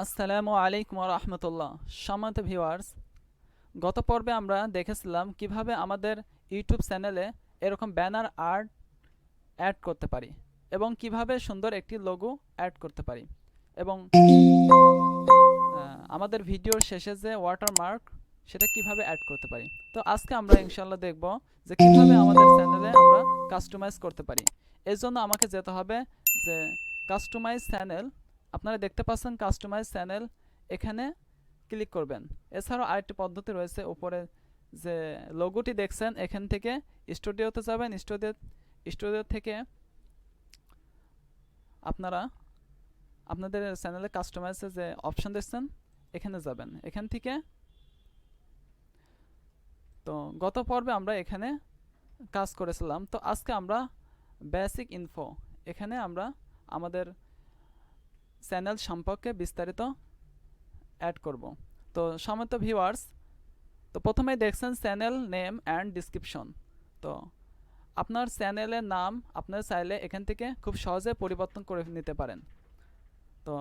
আসসালামু আলাইকুম রাহমাতুল্লাহ। সম্মানিত ভিউয়ার্স, গত পর্বে আমরা দেখেছিলাম কিভাবে আমাদের ইউটিউব চ্যানেলে এরকম ব্যানার আর্ট অ্যাড করতে পারি এবং কিভাবে সুন্দর একটি লোগো অ্যাড করতে পারি এবং আমাদের ভিডিওর শেষে যে ওয়াটারমার্ক সেটা কিভাবে অ্যাড করতে পারি। তো আজকে আমরা ইনশাল্লাহ দেখব যে কিভাবে আমাদের চ্যানেলে আমরা কাস্টমাইজ করতে পারি। এর জন্য আমাকে যেতে হবে যে কাস্টমাইজ চ্যানেল। আপনারা দেখতে পাচ্ছেন কাস্টমাইজ চ্যানেল, এখানে ক্লিক করবেন। এছাড়াও আরেকটি পদ্ধতি রয়েছে, উপরে যে লোগোটি দেখছেন এখান থেকে স্টুডিওতে যাবেন। স্টুডিও থেকে আপনারা আপনাদের চ্যানেলে কাস্টমাইজের যে অপশন দেখছেন এখানে যাবেন। এখান থেকে তো গত পর্বে আমরা এখানে কাজ করেছিলাম। তো আজকে আমরা বেসিক ইনফো, এখানে আমরা আমাদের চ্যানেল সম্পর্কে বিস্তারিত অ্যাড করব। তো সম্মানিত ভিউয়ার্স, তো প্রথমেই দেখছেন চ্যানেল নেম অ্যান্ড ডিসক্রিপশন। তো আপনার চ্যানেলের নাম আপনার চাইলে এখান থেকে খুব সহজে পরিবর্তন করে নিতে পারেন। তো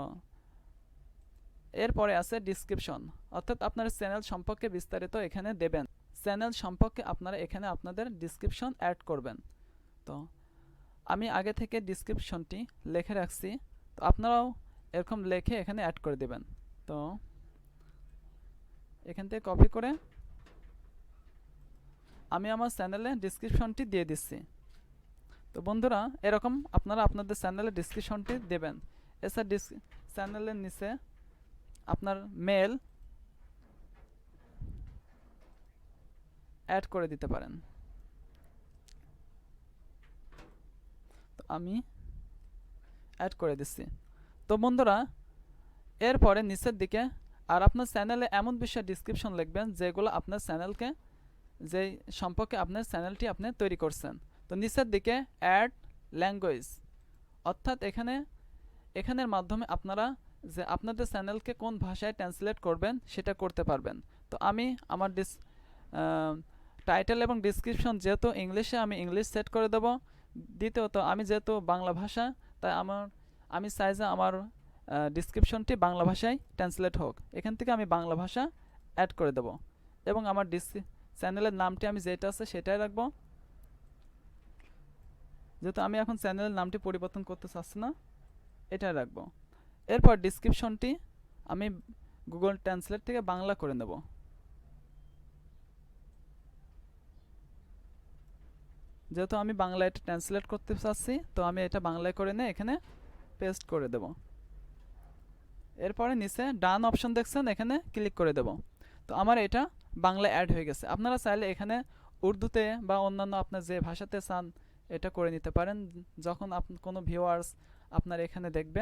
এরপরে আছে ডিসক্রিপশন, অর্থাৎ আপনার চ্যানেল সম্পর্কে বিস্তারিত এখানে দেবেন। চ্যানেল সম্পর্কে আপনারা এখানে আপনাদের ডিসক্রিপশন অ্যাড করবেন। তো আমি আগে থেকে ডিসক্রিপশনটি লিখে রাখছি, তো আপনারাও এরকম লিখে এখানে অ্যাড করে দেবেন। তো এখান থেকে কপি করে আমি আমার চ্যানেলে ডিসক্রিপশনটি দিয়ে দিচ্ছি। তো বন্ধুরা, এরকম আপনারা আপনাদের চ্যানেলে ডিসক্রিপশনটি দেবেন। এছাড়া চ্যানেলের নিচে আপনার মেল অ্যাড করে দিতে পারেন। তো আমি অ্যাড করে দিচ্ছি। তো বন্ধুরা, এরপরে নিচের দিকে আর আপনার চ্যানেলে এমন বিষয়ে ডিসক্রিপশন লিখবেন যেগুলো আপনার চ্যানেলকে, যেই সম্পর্কে আপনার চ্যানেলটি আপনি তৈরি করছেন। তো নিচের দিকে অ্যাড ল্যাঙ্গুয়েজ, অর্থাৎ এখানের মাধ্যমে আপনারা যে আপনাদের চ্যানেলকে কোন ভাষায় ট্রান্সলেট করবেন সেটা করতে পারবেন। তো আমি আমার টাইটেল এবং ডিসক্রিপশন যেহেতু ইংলিশে, আমি ইংলিশ সেট করে দেব। দ্বিতীয়ত আমি যেহেতু বাংলা ভাষা, তাই আমি চাই যে আমার ডিসক্রিপশনটি বাংলা ভাষায় ট্রান্সলেট হোক। এখান থেকে আমি বাংলা ভাষা অ্যাড করে দেব এবং আমার চ্যানেলের নামটি আমি যেটা আছে সেটাই রাখবো, যেহেতু আমি এখন চ্যানেলের নামটি পরিবর্তন করতে চাচ্ছি না, এটাই রাখবো। এরপর ডিসক্রিপশনটি আমি গুগল ট্রান্সলেট থেকে বাংলা করে নেব। যেহেতু আমি বাংলায় এটা ট্রান্সলেট করতে চাচ্ছি, তো আমি এটা বাংলায় করে নিয়ে এখানে পেস্ট করে দেব। এরপরে নিচে ডান অপশন দেখছেন, এখানে ক্লিক করে দেব। তো আমার এটা বাংলা অ্যাড হয়ে গেছে। আপনারা চাইলে এখানে উর্দুতে বা অন্যান্য আপনার যে ভাষাতে চান এটা করে নিতে পারেন, যখন কোনো ভিউয়ার্স আপনার এখানে দেখবে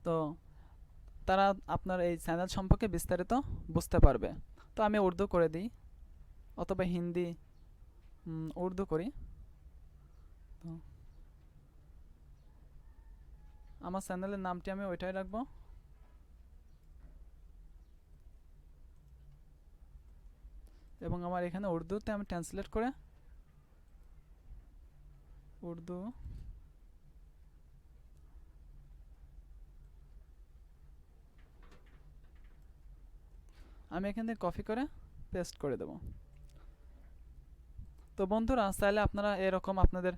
তো তারা আপনার এই চ্যানেল সম্পর্কে বিস্তারিত বুঝতে পারবে। তো আমি উর্দু করে দিই, অথবা হিন্দি, উর্দু করি। তো আমার চ্যানেলের নামটি আমি ওইটাই রাখবো। এবং আমার এখানে উর্দুতে আমি ট্রান্সলেট করে উর্দু আমি এখানে কপি করে পেস্ট করে দেব। তো বন্ধুরা, চাইলে আপনারা এরকম আপনাদের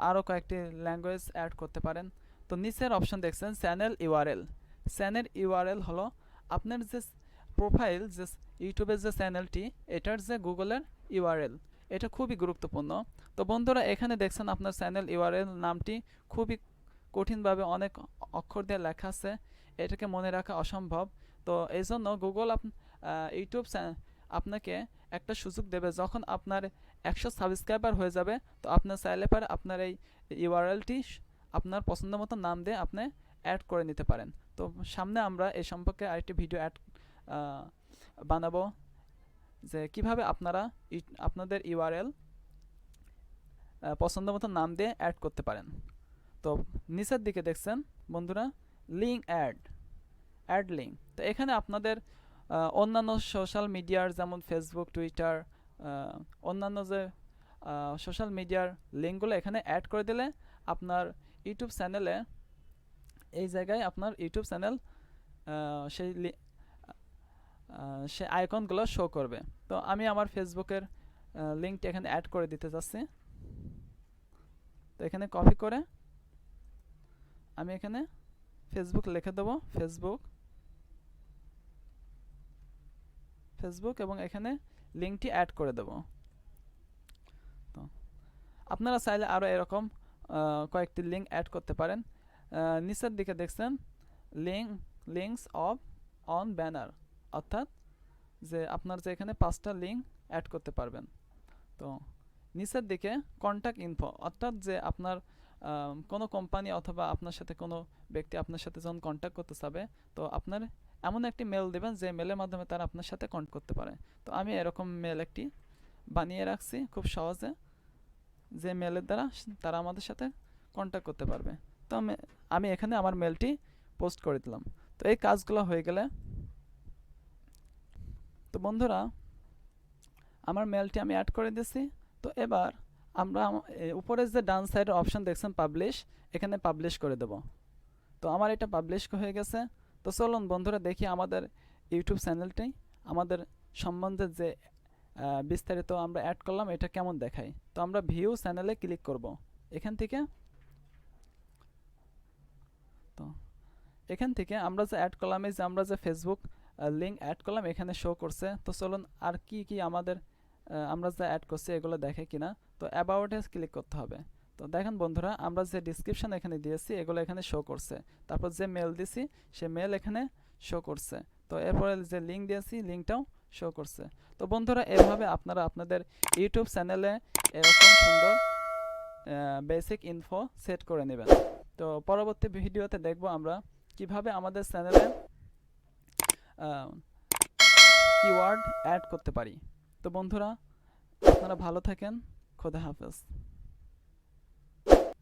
আরও কয়েকটি ল্যাঙ্গুয়েজ অ্যাড করতে পারেন। তো নিচের অপশন দেখছেন চ্যানেল ইউআরএল। চ্যানেল ইউআরএল হলো আপনার যে প্রোফাইল, যে ইউটিউবের যে চ্যানেলটি, এটার যে গুগলের ইউআরএল, এটা খুবই গুরুত্বপূর্ণ। তো বন্ধুরা, এখানে দেখছেন আপনার চ্যানেল ইউআরএল নামটি খুবই কঠিনভাবে অনেক অক্ষর দিয়ে লেখা আছে, এটাকে মনে রাখা অসম্ভব। তো এই জন্য গুগল ইউটিউব আপনাকে একটা সুযোগ দেবে, যখন আপনার 100 সাবস্ক্রাইবার হয়ে যাবে, তো আপনার চাইলে পারে আপনার এই ইউআরএলটি আপনার পছন্দ মতো নাম দিয়ে আপনি অ্যাড করে নিতে পারেন। তো সামনে আমরা এই সম্পর্কে আরেকটি ভিডিও বানাবো, যে কিভাবে আপনারা আপনাদের ইউআরএল পছন্দ মতো নাম দিয়ে অ্যাড করতে পারেন। তো নিচের দিকে দেখছেন বন্ধুরা লিঙ্ক অ্যাড লিঙ্ক। তো এখানে আপনাদের অন্যান্য সোশ্যাল মিডিয়ার, যেমন ফেসবুক, টুইটার, অন্যান্য যে সোশ্যাল মিডিয়ার লিঙ্কগুলো এখানে অ্যাড করে দিলে আপনার ইউটিউব চ্যানেলে, এই জায়গায় আপনার ইউটিউব চ্যানেল সেই সেই আইকনগুলো শো করবে। তো আমি আমার ফেসবুকের লিঙ্কটা এখানে অ্যাড করে দিতে যাচ্ছি। তো এখানে কপি করে আমি এখানে ফেসবুক লিখে দেবো, ফেসবুক এবং এখানে লিঙ্কটি অ্যাড করে দেবো। তো আপনারা চাইলে আরও এরকম কয়েকটি লিঙ্ক অ্যাড করতে পারেন। নিচের দিকে দেখছেন লিঙ্কস অফ অন ব্যানার, অর্থাৎ যে আপনার যে এখানে 5টা লিঙ্ক অ্যাড করতে পারবেন। তো নিচের দিকে কন্ট্যাক্ট ইনফো, অর্থাৎ যে আপনার কোনো কোম্পানি অথবা আপনার সাথে কোনো ব্যক্তি আপনার সাথে যখন কন্ট্যাক্ট করতে চাবে, তো আপনার এমন একটি মেল দেবেন যে মেলের মাধ্যমে তারা আপনার সাথে কন্ট্যাক্ট করতে পারে। তো আমি এরকম মেল একটি বানিয়ে রাখছি খুব সহজে, যে মেলের দ্বারা তারা আমাদের সাথে কন্ট্যাক্ট করতে পারবে। তো আমি এখানে আমার মেলটি পোস্ট করে দিলাম। তো এই কাজগুলো হয়ে গেলে, তো বন্ধুরা আমার মেলটি আমি অ্যাড করে দিয়েছি। তো এবার আমরা উপরে যে ডান সাইডের অপশন দেখছেন পাবলিশ, এখানে পাবলিশ করে দেব। তো আমার এটা পাবলিশ হয়ে গেছে। তো চলুন বন্ধুরা দেখি আমাদের ইউটিউব চ্যানেলটি আমাদের সম্বন্ধে যে বিস্তারিত আমরা অ্যাড করলাম এটা কেমন দেখায়। তো আমরা ভিউ চ্যানেলে ক্লিক করব এখান থেকে। তো এখান থেকে আমরা যে অ্যাড করলাম, এই যে আমরা যে ফেসবুক লিঙ্ক অ্যাড করলাম এখানে শো করছে। তো চলুন আর কি কি আমাদের আমরা যা অ্যাড করছি এগুলো দেখে কিনা। তো অ্যাবাউটে ক্লিক করতে হবে। তো দেখেন বন্ধুরা আমরা যে ডিসক্রিপশন এখানে দিয়েছি এগুলো এখানে শো করছে, তারপর যে মেল দিছি সে মেল এখানে শো করছে। তো এরপরে যে লিঙ্ক দিয়েছি লিঙ্কটাও শো করছে। তো বন্ধুরা এভাবে আপনারা আপনাদের ইউটিউব চ্যানেলে এরকম সুন্দর বেসিক ইনফো সেট করে নেবেন। তো পরবর্তী ভিডিওতে দেখব আমরা কিভাবে আমাদের চ্যানেলে কিওয়ার্ড অ্যাড করতে পারি। তো বন্ধুরা আপনারা ভালো থাকেন, খোদা হাফেজ।